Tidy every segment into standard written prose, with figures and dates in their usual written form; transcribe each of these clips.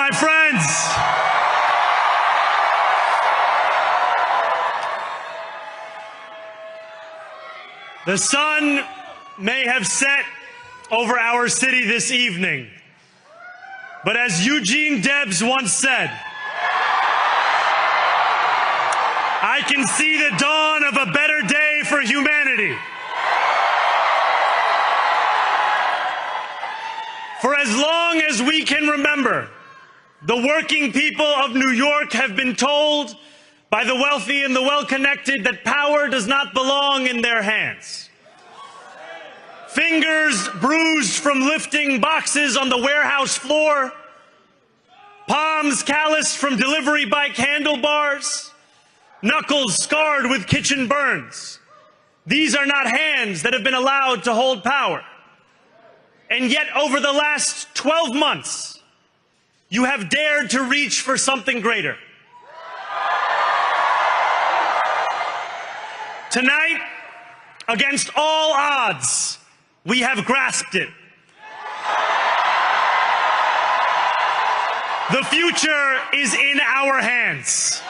my friends. The sun may have set over our city this evening, but as Eugene Debs once said, I can see the dawn of a better day for humanity. For as long as we can remember, the working people of New York have been told by the wealthy and the well-connected that power does not belong in their hands. Fingers bruised from lifting boxes on the warehouse floor, palms calloused from delivery bike handlebars, knuckles scarred with kitchen burns. These are not hands that have been allowed to hold power. And yet, over the last 12 months, you have dared to reach for something greater. Tonight, against all odds, we have grasped it. The future is in our hands.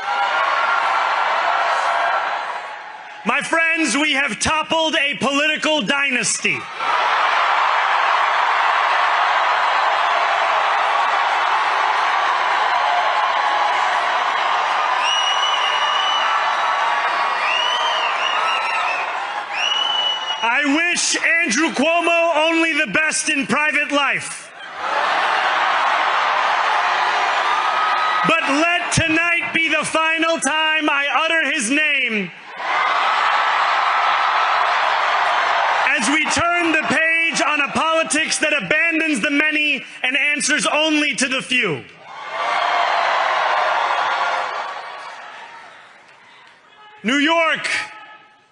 My friends, we have toppled a political dynasty. I wish Andrew Cuomo only the best in private life. But let tonight be the final time I utter his name as we turn the page on a politics that abandons the many and answers only to the few. New York,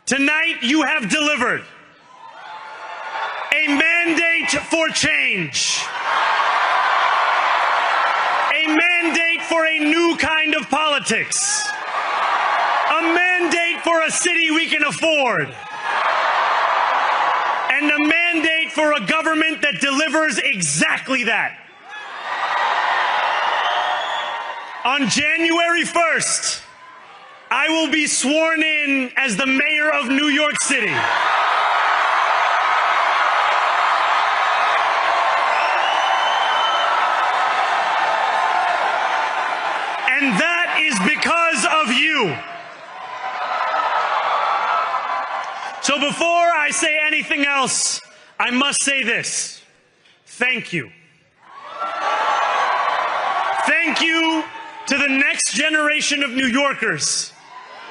tonight you have delivered a mandate for change, a mandate for a new kind of politics, a mandate for a city we can afford, and a mandate for a government that delivers exactly that. On January 1st, I will be sworn in as the mayor of New York City. And that is because of you. So before I say anything else, I must say this. Thank you. Thank you to the next generation of New Yorkers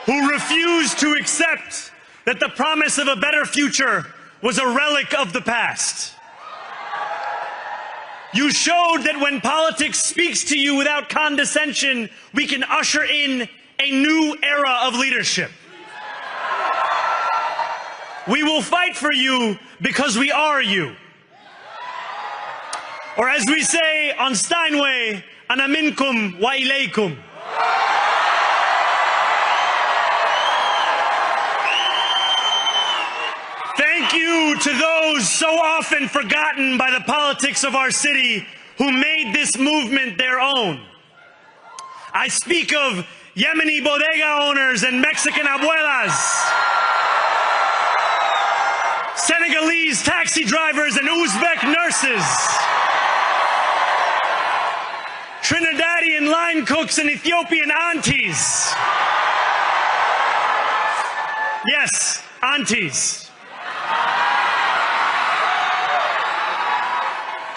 who refused to accept that the promise of a better future was a relic of the past. You showed that when politics speaks to you without condescension, we can usher in a new era of leadership. We will fight for you because we are you. Or as we say on Steinway, ana minkum wa ilaykum. Thank you to those so often forgotten by the politics of our city who made this movement their own. I speak of Yemeni bodega owners and Mexican abuelas, Senegalese taxi drivers and Uzbek nurses, Trinidadian line cooks and Ethiopian aunties. Yes, aunties.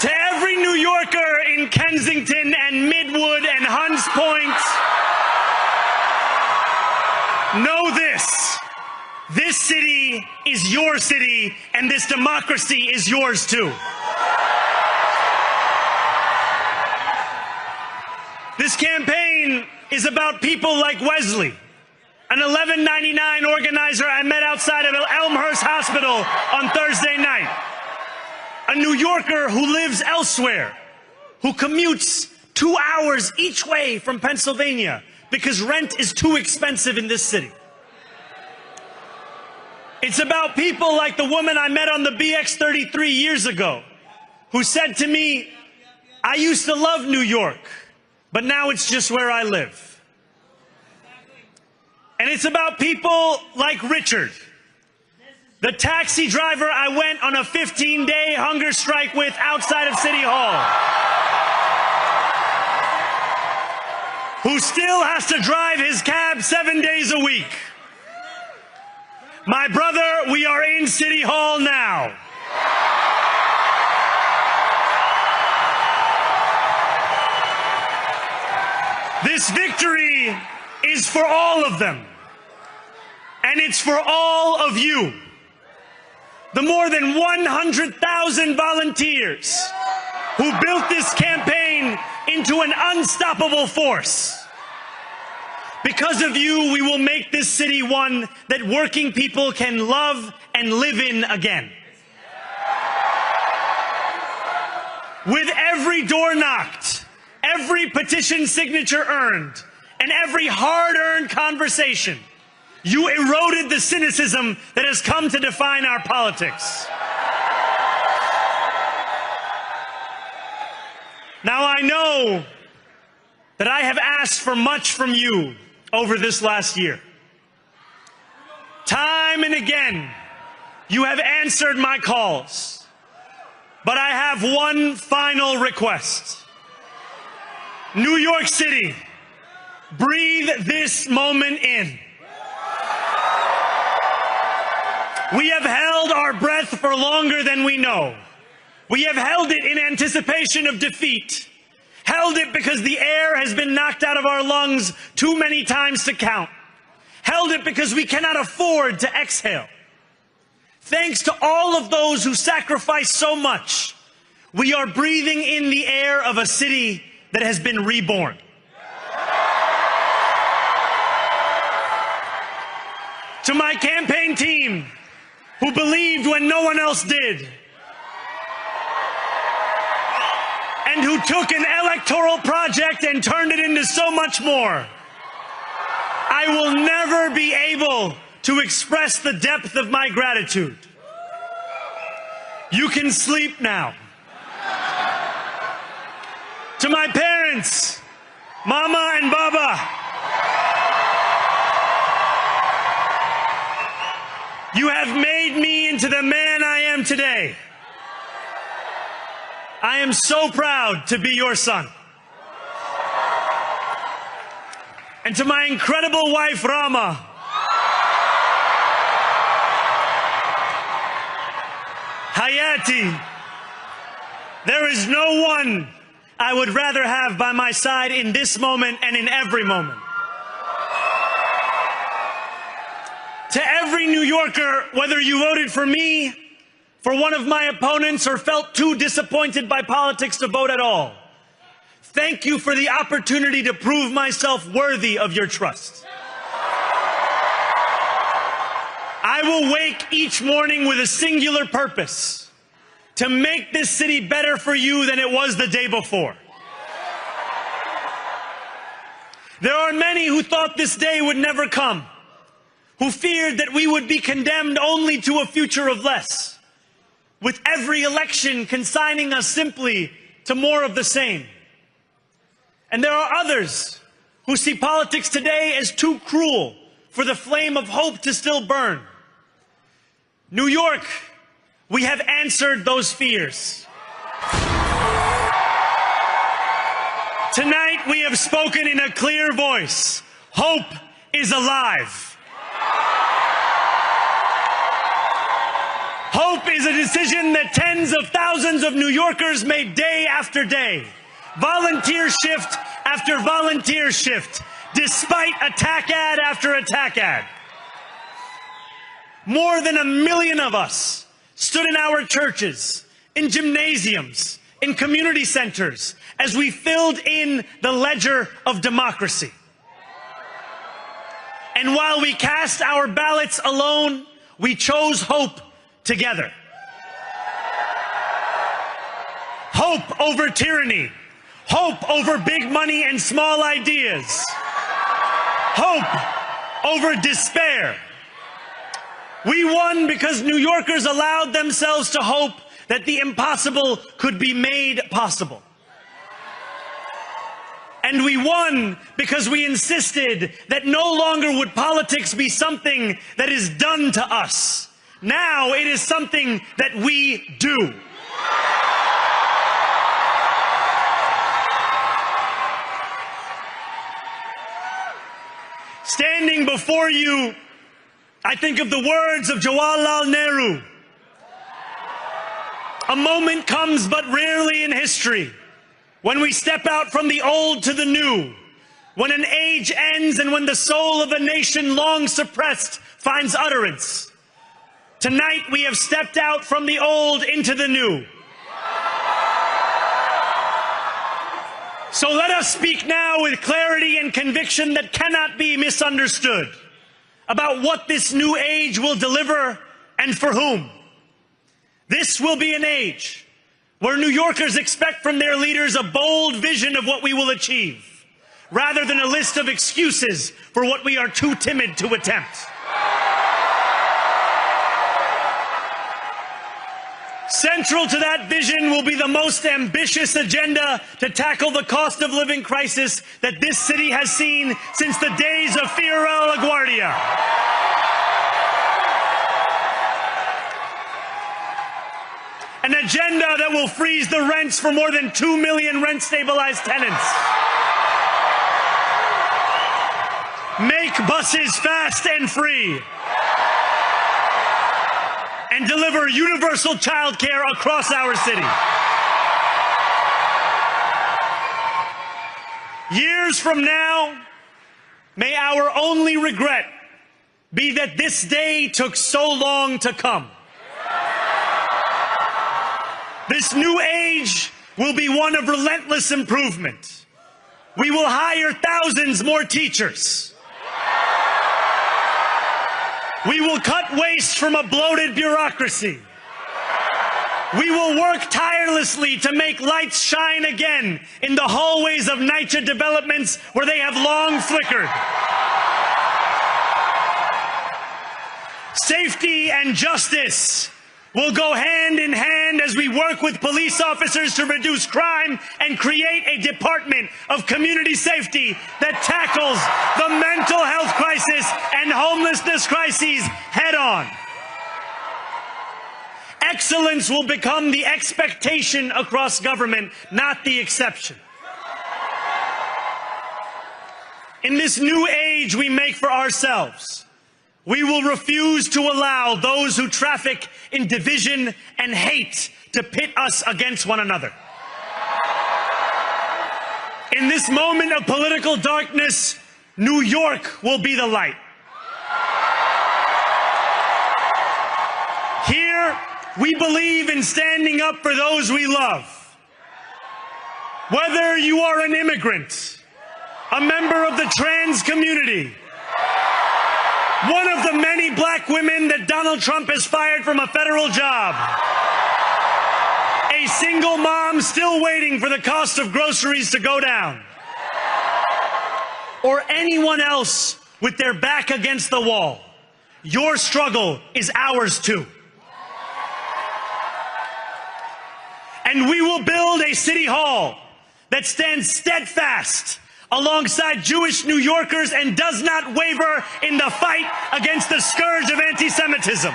To every New Yorker in Kensington and Midwood and Hunts Point, know this. This city is your city, and this democracy is yours too. This campaign is about people like Wesley, an $11.99 organizer I met outside of Elmhurst Hospital on Thursday night. A New Yorker who lives elsewhere, who commutes 2 hours each way from Pennsylvania because rent is too expensive in this city. It's about people like the woman I met on the BX 33 years ago, who said to me, I used to love New York, but now it's just where I live. And it's about people like Richard, the taxi driver I went on a 15-day hunger strike with outside of City Hall, who still has to drive his cab 7 days a week. My brother, we are in City Hall now. This victory is for all of them, and it's for all of you. The more than 100,000 volunteers who built this campaign into an unstoppable force. Because of you, we will make this city one that working people can love and live in again. With every door knocked, every petition signature earned, and every hard-earned conversation, you eroded the cynicism that has come to define our politics. Now, I know that I have asked for much from you over this last year. Time and again, you have answered my calls. But I have one final request. New York City, breathe this moment in. We have held our breath for longer than we know. We have held it in anticipation of defeat. Held it because the air has been knocked out of our lungs too many times to count. Held it because we cannot afford to exhale. Thanks to all of those who sacrificed so much, we are breathing in the air of a city that has been reborn. To my campaign team, who believed when no one else did, and who took an electoral project and turned it into so much more, I will never be able to express the depth of my gratitude. You can sleep now. To my parents, Mama and Baba, you have made me into the man I am today. I am so proud to be your son. And to my incredible wife, Rama, Hayati, there is no one I would rather have by my side in this moment and in every moment. To every New Yorker, whether you voted for me, for one of my opponents, or felt too disappointed by politics to vote at all, thank you for the opportunity to prove myself worthy of your trust. I will wake each morning with a singular purpose: to make this city better for you than it was the day before. There are many who thought this day would never come, who feared that we would be condemned only to a future of less, with every election consigning us simply to more of the same. And there are others who see politics today as too cruel for the flame of hope to still burn. New York, we have answered those fears. Tonight we have spoken in a clear voice. Hope is alive. Hope is a decision that tens of thousands of New Yorkers made day after day, volunteer shift after volunteer shift, despite attack ad after attack ad. More than 1 million of us stood in our churches, in gymnasiums, in community centers, as we filled in the ledger of democracy. And while we cast our ballots alone, we chose hope together. Hope over tyranny. Hope over big money and small ideas. Hope over despair. We won because New Yorkers allowed themselves to hope that the impossible could be made possible. And we won because we insisted that no longer would politics be something that is done to us. Now it is something that we do. Standing before you, I think of the words of Jawaharlal Nehru. A moment comes but rarely in history when we step out from the old to the new, when an age ends and when the soul of a nation long suppressed finds utterance. Tonight we have stepped out from the old into the new. So let us speak now with clarity and conviction that cannot be misunderstood about what this new age will deliver and for whom. This will be an age where New Yorkers expect from their leaders a bold vision of what we will achieve, rather than a list of excuses for what we are too timid to attempt. Central to that vision will be the most ambitious agenda to tackle the cost of living crisis that this city has seen since the days of Fiorella LaGuardia. An agenda that will freeze the rents for more than 2 million rent-stabilized tenants. Make buses fast and free. And deliver universal child care across our city. Years from now, may our only regret be that this day took so long to come. This new age will be one of relentless improvement. We will hire thousands more teachers. We will cut waste from a bloated bureaucracy. We will work tirelessly to make lights shine again in the hallways of NYC developments where they have long flickered. Safety and justice will go hand in hand as we work with police officers to reduce crime and create a department of community safety that tackles the mental health crisis and homelessness crises head on. Excellence will become the expectation across government, not the exception. In this new age we make for ourselves, we will refuse to allow those who traffic in division and hate to pit us against one another. In this moment of political darkness, New York will be the light. Here, we believe in standing up for those we love. Whether you are an immigrant, a member of the trans community, one of the many black women that Donald Trump has fired from a federal job, a single mom still waiting for the cost of groceries to go down, or anyone else with their back against the wall, your struggle is ours too. And we will build a city hall that stands steadfast alongside Jewish New Yorkers and does not waver in the fight against the scourge of anti-Semitism.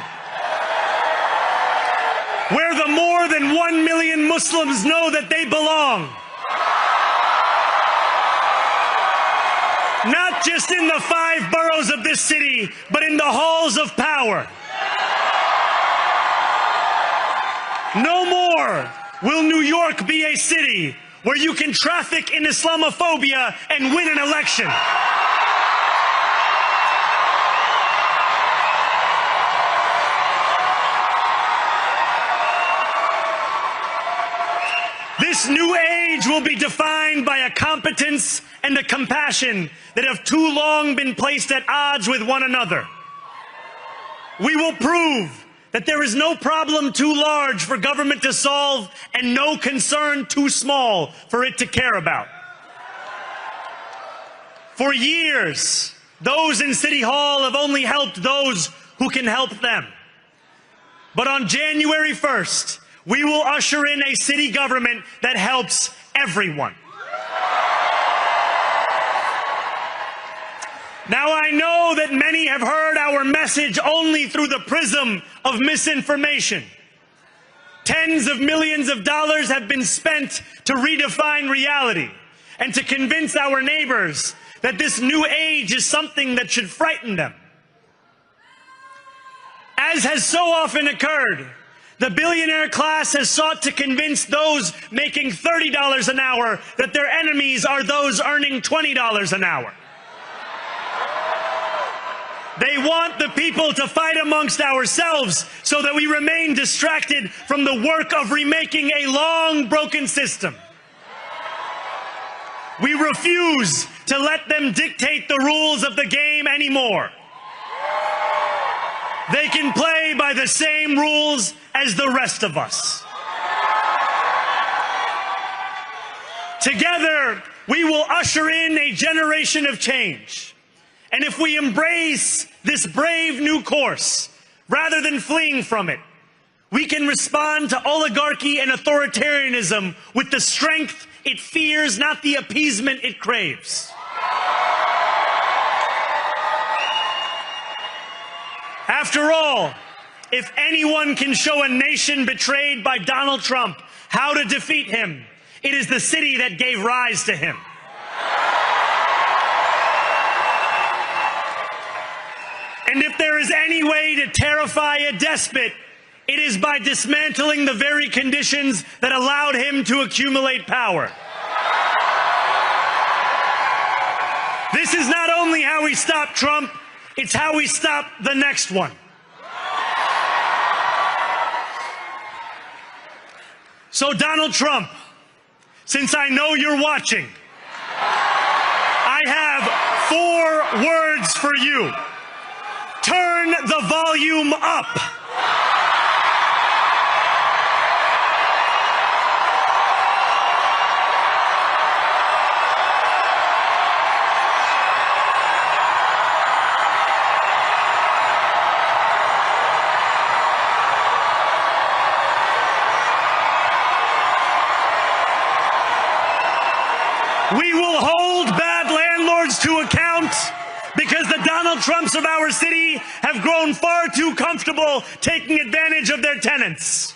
Where the more than 1 million Muslims know that they belong. Not just in the 5 boroughs of this city, but in the halls of power. No more will New York be a city where you can traffic in Islamophobia and win an election. This new age will be defined by a competence and a compassion that have too long been placed at odds with one another. We will prove that there is no problem too large for government to solve and no concern too small for it to care about. For years, those in City Hall have only helped those who can help them. But on January 1st, we will usher in a city government that helps everyone. Now I know that many have heard our message only through the prism of misinformation. Tens of millions of dollars have been spent to redefine reality and to convince our neighbors that this new age is something that should frighten them. As has so often occurred, the billionaire class has sought to convince those making $30 an hour that their enemies are those earning $20 an hour. They want the people to fight amongst ourselves so that we remain distracted from the work of remaking a long broken system. We refuse to let them dictate the rules of the game anymore. They can play by the same rules as the rest of us. Together, we will usher in a generation of change. And if we embrace this brave new course, rather than fleeing from it, we can respond to oligarchy and authoritarianism with the strength it fears, not the appeasement it craves. After all, if anyone can show a nation betrayed by Donald Trump how to defeat him, it is the city that gave rise to him. And if there is any way to terrify a despot, it is by dismantling the very conditions that allowed him to accumulate power. This is not only how we stop Trump, it's how we stop the next one. So Donald Trump, since I know you're watching, I have 4 words for you. Turn the volume up. We will hold bad landlords to account because the Donald Trumps of our city have grown far too comfortable taking advantage of their tenants.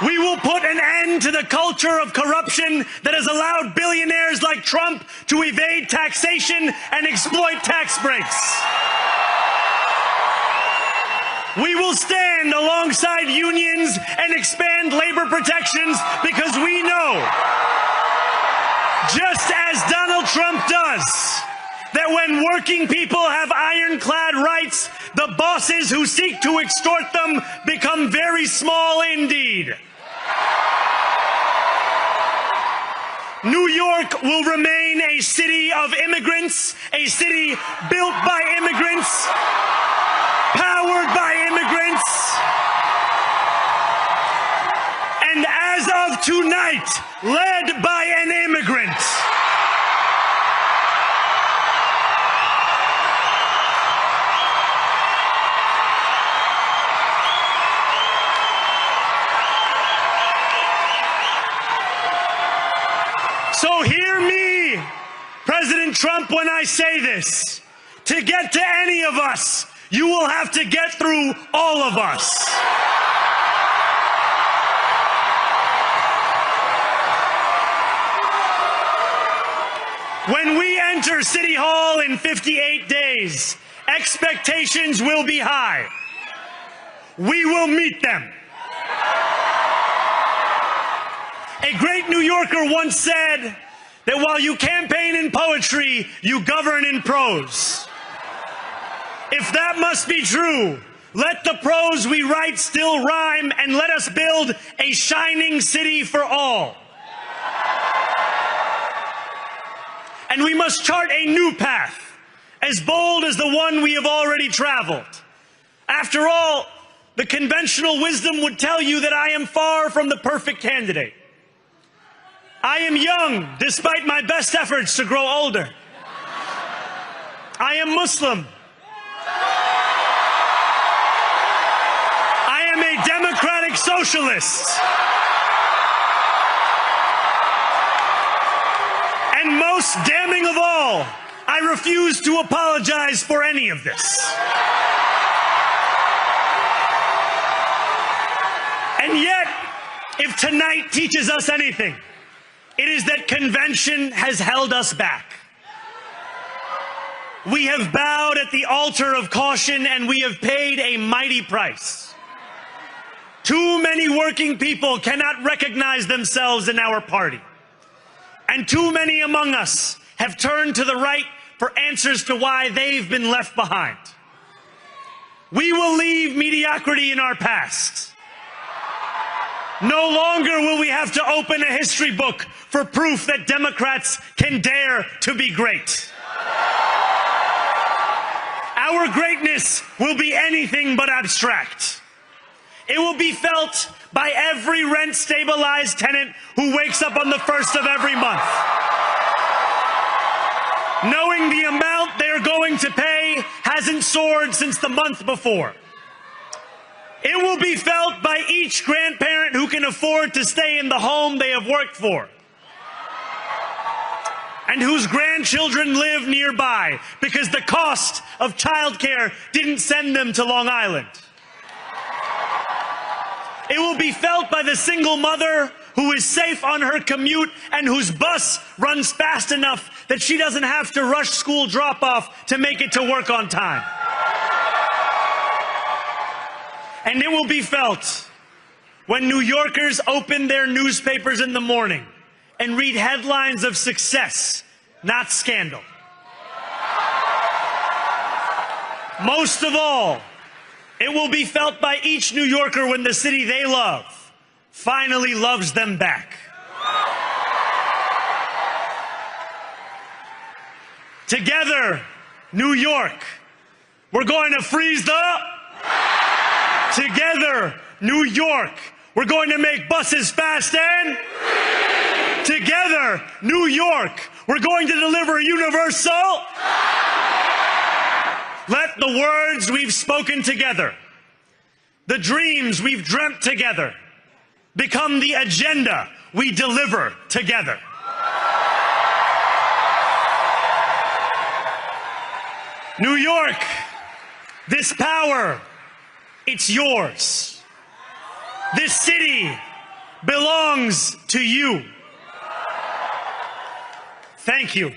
We will put an end to the culture of corruption that has allowed billionaires like Trump to evade taxation and exploit tax breaks. We will stand alongside unions and expand labor protections because we know, just as Donald Trump does, that when working people have ironclad rights, the bosses who seek to extort them become very small indeed. New York will remain a city of immigrants, a city built by immigrants, powered by immigrants, and as of tonight, led by an immigrant. So hear me, President Trump, when I say this. To get to any of us, you will have to get through all of us. When we enter City Hall in 58 days, expectations will be high. We will meet them. A great New Yorker once said that while you campaign in poetry, you govern in prose. If that must be true, let the prose we write still rhyme, and let us build a shining city for all. And we must chart a new path, as bold as the one we have already traveled. After all, the conventional wisdom would tell you that I am far from the perfect candidate. I am young, despite my best efforts to grow older. I am Muslim. I am a democratic socialist. And most damning of all, I refuse to apologize for any of this. And yet, if tonight teaches us anything, it is that convention has held us back. We have bowed at the altar of caution, and we have paid a mighty price. Too many working people cannot recognize themselves in our party. And too many among us have turned to the right for answers to why they've been left behind. We will leave mediocrity in our past. No longer will we have to open a history book for proof that Democrats can dare to be great. Our greatness will be anything but abstract. It will be felt by every rent-stabilized tenant who wakes up on the first of every month, knowing the amount they are going to pay hasn't soared since the month before. It will be felt by each grandparent who can afford to stay in the home they have worked for, and whose grandchildren live nearby because the cost of childcare didn't send them to Long Island. It will be felt by the single mother who is safe on her commute and whose bus runs fast enough that she doesn't have to rush school drop-off to make it to work on time. And it will be felt when New Yorkers open their newspapers in the morning and read headlines of success, not scandal. Most of all, it will be felt by each New Yorker when the city they love finally loves them back. Together, New York, we're going to freeze the... Together, New York, we're going to make buses fast and... Together, New York, we're going to deliver universal... Let the words we've spoken together, the dreams we've dreamt together, become the agenda we deliver together. New York, this power, it's yours. This city belongs to you. Thank you.